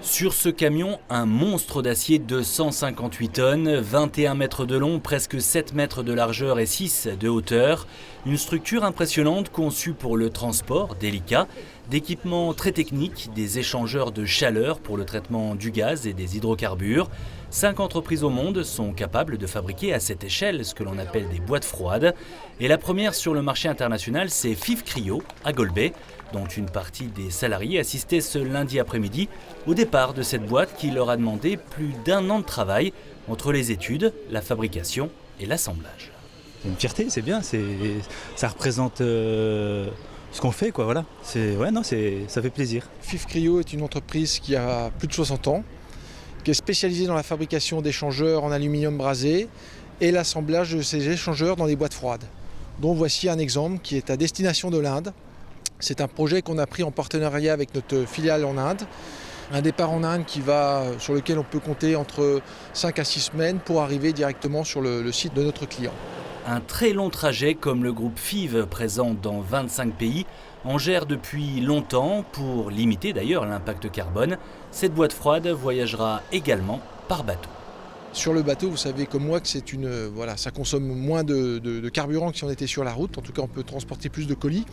Sur ce camion, un monstre d'acier de 158 tonnes, 21 mètres de long, presque 7 mètres de largeur et 6 de hauteur. Une structure impressionnante conçue pour le transport délicat, d'équipements très techniques, des échangeurs de chaleur pour le traitement du gaz et des hydrocarbures. 5 entreprises au monde sont capables de fabriquer à cette échelle ce que l'on appelle des boîtes froides. Et la première sur le marché international, c'est FIV Cryo à Golbey, dont une partie des salariés assistaient ce lundi après-midi au départ de cette boîte qui leur a demandé plus d'1 an de travail entre les études, la fabrication et l'assemblage. C'est une fierté, c'est bien, ça représente ce qu'on fait, quoi, voilà. Ça fait plaisir. FIV Cryo est une entreprise qui a plus de 60 ans, qui est spécialisée dans la fabrication d'échangeurs en aluminium brasé et l'assemblage de ces échangeurs dans des boîtes froides. Donc voici un exemple qui est à destination de l'Inde. C'est un projet qu'on a pris en partenariat avec notre filiale en Inde. Un départ en Inde sur lequel on peut compter entre 5 à 6 semaines pour arriver directement sur le site de notre client. Un très long trajet comme le groupe FIV, présent dans 25 pays, en gère depuis longtemps pour limiter d'ailleurs l'impact carbone. Cette boîte froide voyagera également par bateau. Sur le bateau, vous savez comme moi que ça consomme moins de carburant que si on était sur la route. En tout cas, on peut transporter plus de colis.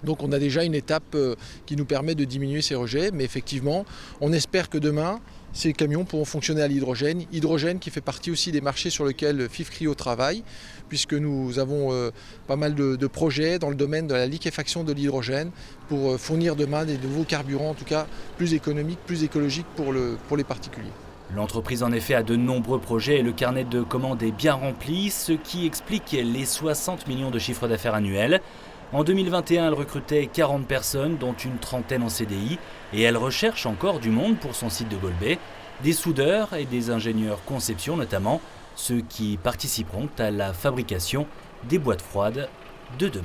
Donc on a déjà une étape qui nous permet de diminuer ces rejets. Mais effectivement, on espère que demain, ces camions pourront fonctionner à l'hydrogène. Hydrogène qui fait partie aussi des marchés sur lesquels FIV Cryo travaille, puisque nous avons pas mal de projets dans le domaine de la liquéfaction de l'hydrogène pour fournir demain des nouveaux carburants, en tout cas plus économiques, plus écologiques pour les particuliers. L'entreprise en effet a de nombreux projets et le carnet de commandes est bien rempli, ce qui explique les 60 millions de chiffre d'affaires annuels. En 2021, elle recrutait 40 personnes, dont une trentaine en CDI, et elle recherche encore du monde pour son site de Golbey, des soudeurs et des ingénieurs conception notamment, ceux qui participeront à la fabrication des boîtes froides de demain.